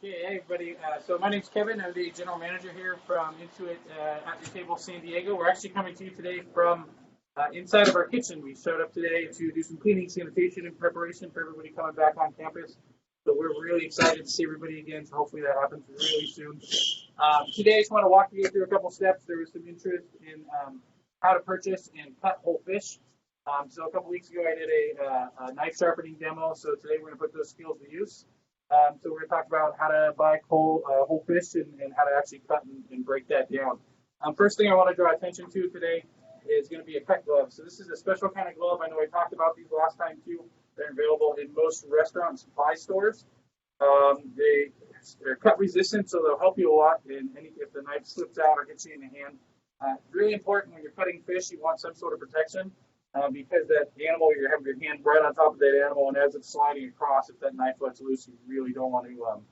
Okay, hey everybody. So my name's Kevin. I'm the general manager here from Intuit at your table, San Diego. We're actually coming to you today from inside of our kitchen. We showed up today to do some cleaning, sanitation, and preparation for everybody coming back on campus. So we're really excited to see everybody again. So hopefully that happens really soon. Today I just want to walk you through a couple steps. There was some interest in how to purchase and cut whole fish. So a couple weeks ago I did a knife sharpening demo. So today we're going to put those skills to use. So we're going to talk about how to buy whole fish and how to actually cut and break that down. First thing I want to draw attention to today is going to be a cut glove. So this is a special kind of glove. I know I talked about these last time too. They're available in most restaurant and supply stores. They're cut resistant, so they'll help you a lot if the knife slips out or hits you in the hand. Really important when you're cutting fish, you want some sort of protection. Because that animal, you're having your hand right on top of that animal, and as it's sliding across, if that knife lets loose, you really don't want to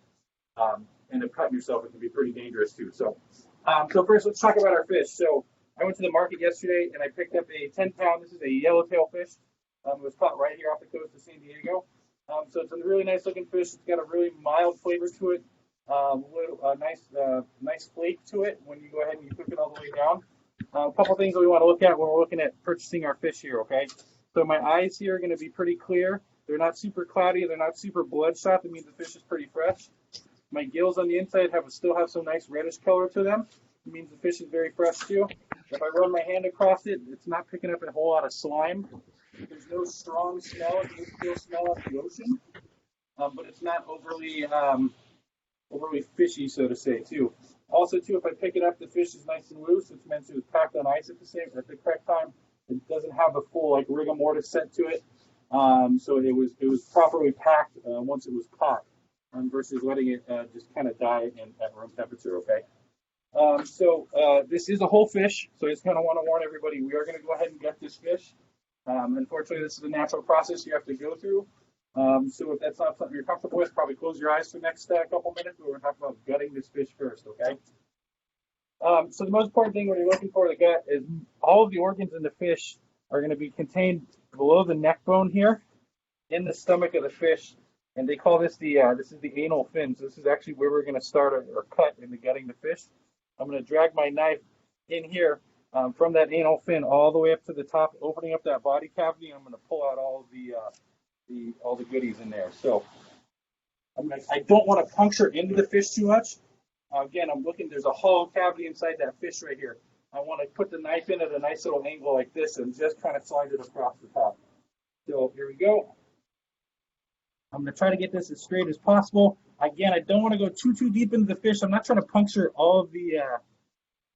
end up cutting yourself. It can be pretty dangerous too. So first, let's talk about our fish. So I went to the market yesterday, and I picked up a 10-pound. This is a yellowtail fish. It was caught right here off the coast of San Diego. So it's a really nice-looking fish. It's got a really mild flavor to it, nice flake to it when you go ahead and you cook it all the way down. A couple things that we want to look at when we're looking at purchasing our fish here, okay? So my eyes here are going to be pretty clear. They're not super cloudy. They're not super bloodshot. That means the fish is pretty fresh. My gills on the inside still have some nice reddish color to them. It means the fish is very fresh too. If I run my hand across it, it's not picking up a whole lot of slime. There's no strong smell. You can still smell out the ocean, but it's not overly fishy, so to say, too. Also, too, if I pick it up, the fish is nice and loose. It's meant to be packed on ice at the correct time. It doesn't have the full rigor mortis set to it. So it was properly packed once it was caught, versus letting it just kind of die at room temperature. Okay. This is a whole fish, so I just kind of want to warn everybody. We are going to go ahead and gut this fish. Unfortunately, this is a natural process you have to go through. So if that's not something you're comfortable with, probably close your eyes for the next couple minutes. But we're going to talk about gutting this fish first, okay? So the most important thing when you're looking for the gut is all of the organs in the fish are going to be contained below the neck bone here in the stomach of the fish. And they call this this is the anal fin. So this is actually where we're going to start or cut in the gutting the fish. I'm going to drag my knife in here from that anal fin all the way up to the top, opening up that body cavity. And I'm going to pull out all the goodies in there. So I don't want to puncture into the fish too much. Again, I'm looking, there's a hollow cavity inside that fish right here. I want to put the knife in at a nice little angle like this and just kind of slide it across the top. So here we go. I'm going to try to get this as straight as possible. Again, I don't want to go too deep into the fish. I'm not trying to puncture all of the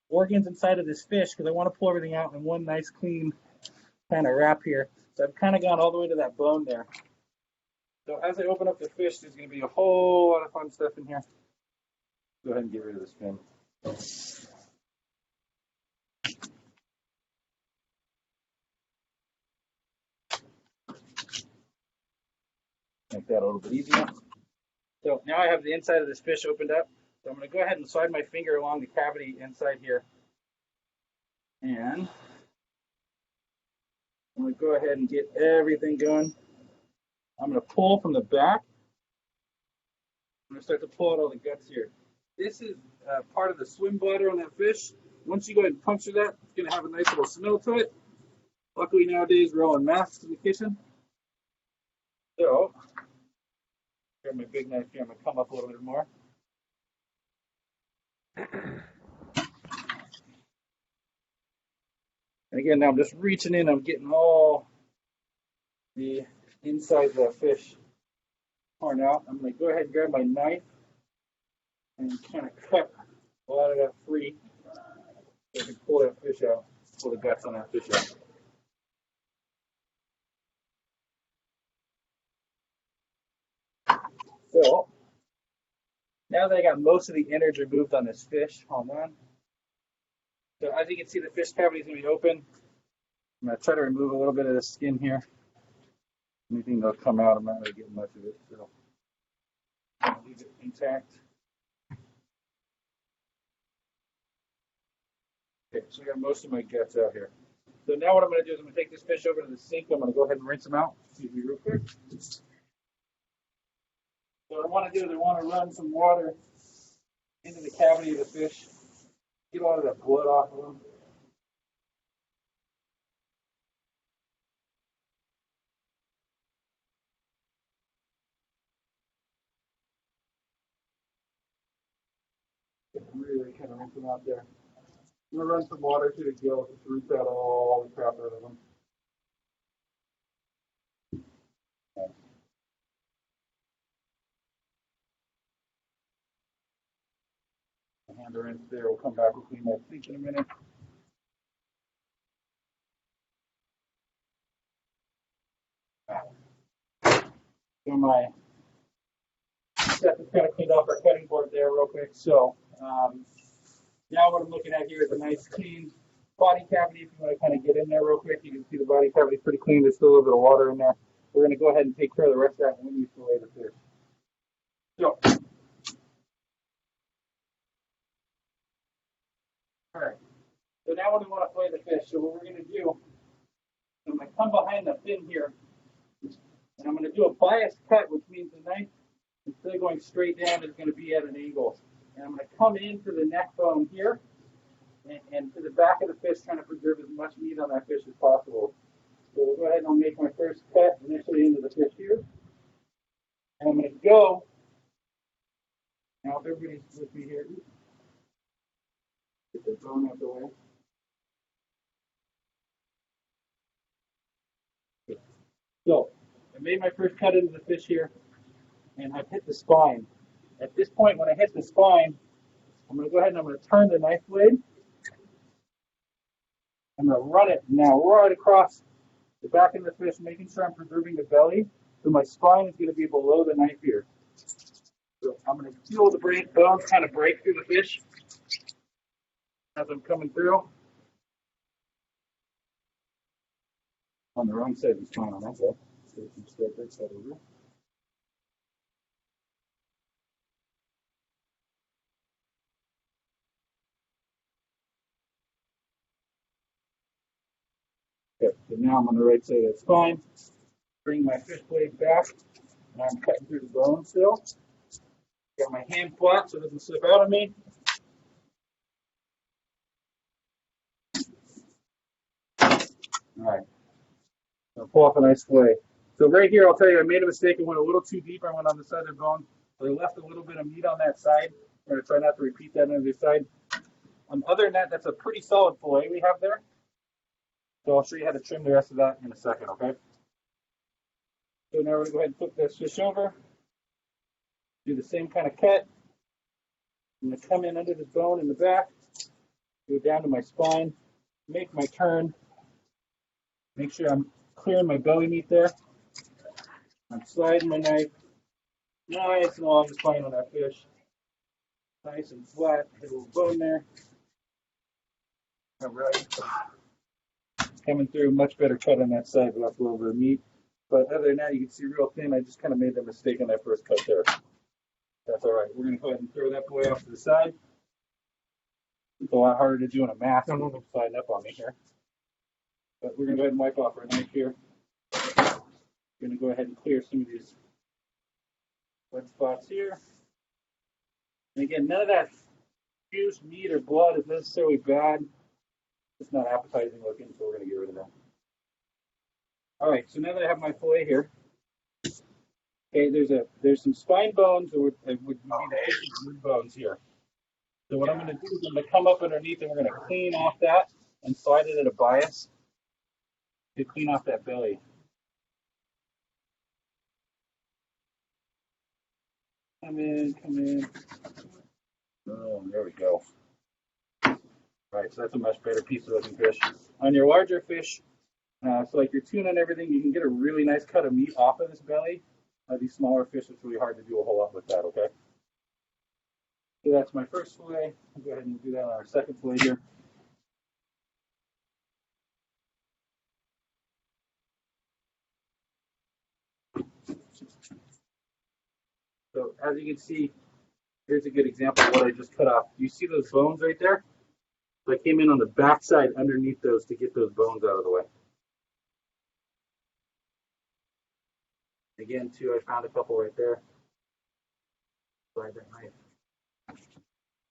organs inside of this fish because I want to pull everything out in one nice clean kind of wrap here. So I've kind of gone all the way to that bone there. So as I open up the fish, there's going to be a whole lot of fun stuff in here. Go ahead and get rid of this fin. Make that a little bit easier. So now I have the inside of this fish opened up. So I'm going to go ahead and slide my finger along the cavity inside here. And I'm going to go ahead and get everything going. I'm going to pull from the back. I'm going to start to pull out all the guts here. This is part of the swim bladder on that fish. Once you go ahead and puncture that, it's going to have a nice little smell to it. Luckily nowadays we're all in masks in the kitchen. So, grab my big knife here. I'm going to come up a little bit more. And again, now I'm just reaching in. I'm getting all the inside of the fish torn out. I'm going to go ahead and grab my knife and kind of cut a lot of that free so I can pull that fish out, pull the guts on that fish out. So now that I got most of the innards removed on this fish, hold on. So as you can see, the fish cavity is going to be open. I'm going to try to remove a little bit of the skin here. Anything that'll come out, I'm not really getting much of it, so I'll leave it intact. Okay, so I got most of my guts out here. So now what I'm going to do is I'm going to take this fish over to the sink. I'm going to go ahead and rinse them out. Excuse me real quick. So want to do is I want to run some water into the cavity of the fish, get a lot of that blood off of them. Really kind of rinse them out there. I'm going to run some water through the gills to root out all the crap out of them. Okay. Hand the rinse there. We'll come back and clean that sink in a minute. So my stuff is kind of cleaned off our cutting board there real quick. So now what I'm looking at here is a nice clean body cavity. If you want to kind of get in there real quick, you can see the body cavity is pretty clean. There's still a little bit of water in there. We're going to go ahead and take care of the rest of that when we fillet the fish. So, all right. So now when we want to fillet the fish, so what we're going to do, I'm going to come behind the fin here, and I'm going to do a biased cut, which means the knife, instead of going straight down, is going to be at an angle. And I'm going to come into the neck bone here and to the back of the fish, trying to preserve as much meat on that fish as possible. So we'll go ahead and I'll make my first cut initially into the fish here. And I'm going to go, now if everybody's with me here, get the bone out of the way. So I made my first cut into the fish here, and I've hit the spine. At this point, when I hit the spine, I'm going to go ahead and I'm going to turn the knife blade. I'm going to run it now right across the back of the fish, making sure I'm preserving the belly. So my spine is going to be below the knife here. So I'm going to feel the bones kind of break through the fish as I'm coming through. On the wrong side of the spine on that side. So you can start that side over. Okay, so now I'm on the right side of the spine. Bring my fish blade back, and I'm cutting through the bone still. Got my hand flat so it doesn't slip out of me. All right. I'll pull off a nice fillet. So right here, I'll tell you, I made a mistake. I went a little too deep. I went on the side of the bone. So I left a little bit of meat on that side. I'm going to try not to repeat that on the other side. Other than that, that's a pretty solid fillet we have there. So I'll show you how to trim the rest of that in a second, okay? So now we're going to go ahead and flip this fish over. Do the same kind of cut. I'm going to come in under this bone in the back. Go down to my spine. Make my turn. Make sure I'm clearing my belly meat there. I'm sliding my knife nice and along the spine on that fish. Nice and flat. Hit a little bone there. All right. Coming through, much better cut on that side, but left a little bit of meat. But other than that, you can see real thin. I just kind of made the mistake on that first cut there. That's all right. We're going to go ahead and throw that boy off to the side. It's a lot harder to do in a mask. I don't know if it's sliding up on me here. But we're going to go ahead and wipe off our knife here. We're going to go ahead and clear some of these wet spots here. And again, none of that juice, meat, or blood is necessarily bad. It's not appetizing looking, so we're going to get rid of that. All right, so now that I have my fillet here, okay, there's some spine bones that would be the root bones here. So what I'm going to do is I'm going to come up underneath and we're going to clean off that and slide it at a bias to clean off that belly. Come in. Oh, there we go. All right, so that's a much better piece of looking fish. On your larger fish, so like your tuna and everything, you can get a really nice cut of meat off of this belly. These smaller fish, it's really hard to do a whole lot with that, okay? So that's my first fillet. I'll go ahead and do that on our second fillet here. So as you can see, here's a good example of what I just cut off. You see those bones right there? So I came in on the back side underneath those to get those bones out of the way. Again, too, I found a couple right there. Slide that knife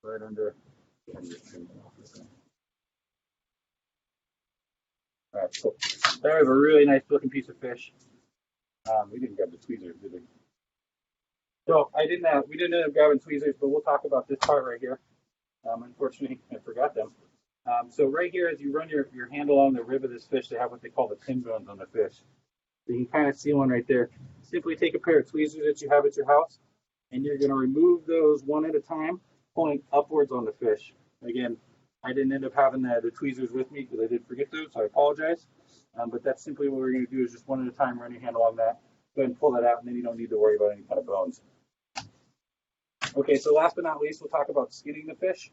right under. All right, cool. That was a really nice looking piece of fish. We didn't grab the tweezers, did we? So we didn't end up grabbing tweezers, but we'll talk about this part right here. Unfortunately, I forgot them. So right here, as you run your handle on the rib of this fish, they have what they call the pin bones on the fish. So you can kind of see one right there. Simply take a pair of tweezers that you have at your house, and you're going to remove those one at a time, pulling upwards on the fish. Again, I didn't end up having the tweezers with me because I did forget those, so I apologize. But that's simply what we're going to do is just one at a time, run your handle on that. Go ahead and pull that out, and then you don't need to worry about any kind of bones. Okay, so last but not least, we'll talk about skinning the fish.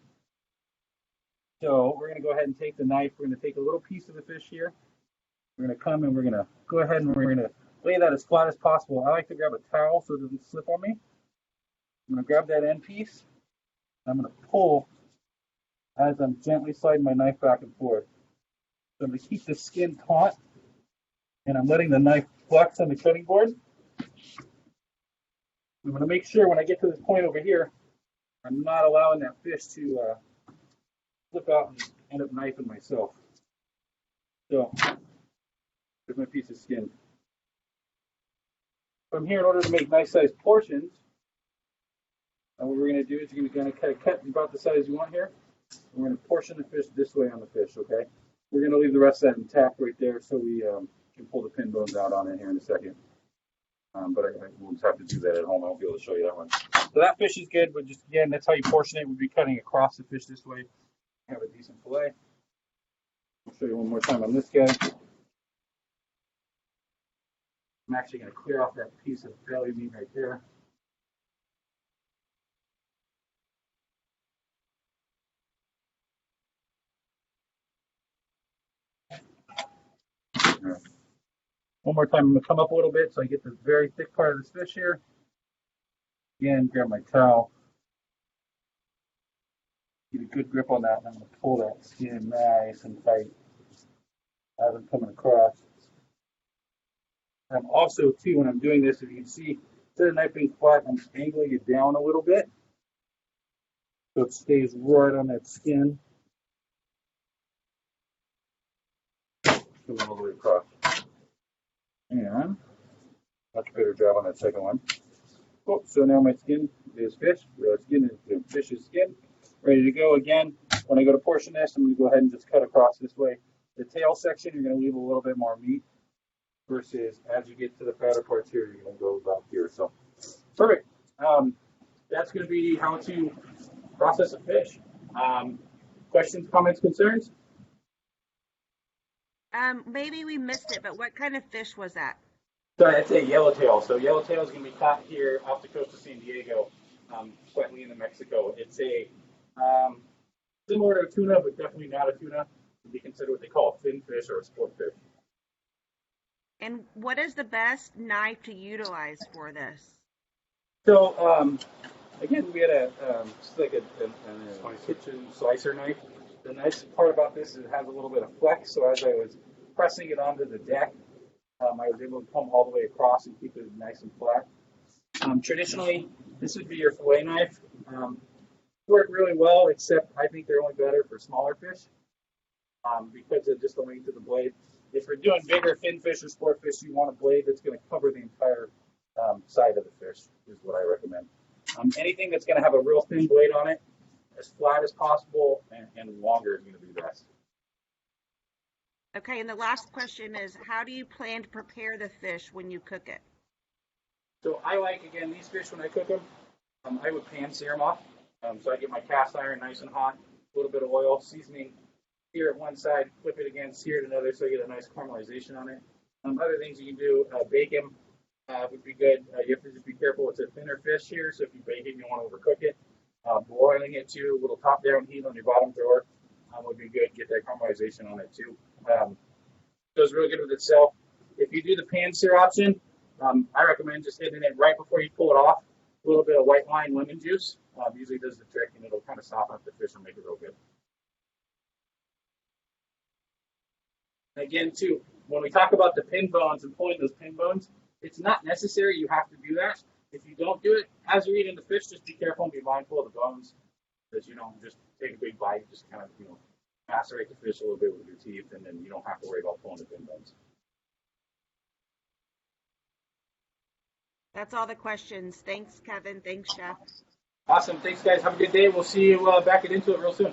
So we're going to go ahead and take the knife. We're going to take a little piece of the fish here. We're going to come and we're going to go ahead and we're going to lay that as flat as possible. I like to grab a towel so it doesn't slip on me. I'm going to grab that end piece. I'm going to pull as I'm gently sliding my knife back and forth. So I'm going to keep the skin taut, and I'm letting the knife flex on the cutting board. I'm going to make sure when I get to this point over here, I'm not allowing that fish to slip out and end up knifing myself. So there's my piece of skin. From here, in order to make nice sized portions, what we're going to do is you're going to kind of cut about the size you want here. We're going to portion the fish this way on the fish, okay? We're going to leave the rest of that intact right there so we can pull the pin bones out on it here in a second. But I will just have to do that at home. I won't be able to show you that one. So that fish is good, but just again, that's how you portion it. We'd be cutting across the fish this way. Have a decent fillet. I'll show you one more time on this guy. I'm actually going to clear off that piece of belly meat right there. Right. One more time, I'm going to come up a little bit so I get the very thick part of this fish here. Again, grab my towel. Get a good grip on that, and I'm going to pull that skin nice and tight as I'm coming across. I'm also, too, when I'm doing this, if you can see, instead of the knife being flat, I'm angling it down a little bit so it stays right on that skin. Coming all the way across. And much better job on that second one. Oh, so now my skin is fish. Fish is skin. Ready to go again. When I go to portion this, I'm going to go ahead and just cut across this way. The tail section, you're going to leave a little bit more meat versus as you get to the fatter parts here, you're going to go about here. So, perfect. That's going to be how to process a fish. Questions, comments, concerns? Maybe we missed it, but what kind of fish was that? So it's a yellowtail. So yellowtail is going to be caught here off the coast of San Diego, slightly into Mexico. It's a similar to tuna, but definitely not a tuna. It would be considered what they call a fin fish or a sport fish. And what is the best knife to utilize for this? So again, we had a kitchen slicer knife. The nice part about this is it has a little bit of flex. So as I was pressing it onto the deck, I was able to come all the way across and keep it nice and flat. Traditionally, this would be your fillet knife. Work really well, except I think they're only better for smaller fish because of just the length of the blade. If you're doing bigger fin fish or sport fish, you want a blade that's going to cover the entire side of the fish is what I recommend. Anything that's going to have a real thin blade on it, as flat as possible and longer is going to be best. Okay, and the last question is, how do you plan to prepare the fish when you cook it? So I like, again, these fish when I cook them, I would pan sear them off. So I get my cast iron nice and hot, a little bit of oil, seasoning, sear it one side, flip it again, sear it another so you get a nice caramelization on it. Other things you can do, bake them would be good. You have to just be careful. It's a thinner fish here, so if you bake it, you don't want to overcook it. Broiling it too, a little top-down heat on your bottom drawer would be good. Get that caramelization on it too. Goes really good with itself. If you do the pan sear option, I recommend just hitting it right before you pull it off. A little bit of white wine lemon juice usually does the trick, and it'll kind of soften up the fish and make it real good. Again, too, when we talk about the pin bones and pulling those pin bones, it's not necessary you have to do that. If you don't do it, as you're eating the fish, just be careful and be mindful of the bones. Because, just take a big bite, just kind of, macerate the fish a little bit with your teeth, and then you don't have to worry about pulling the fin bones. That's all the questions. Thanks, Kevin. Thanks, Chef. Awesome. Thanks, guys. Have a good day. We'll see you back at Into It real soon.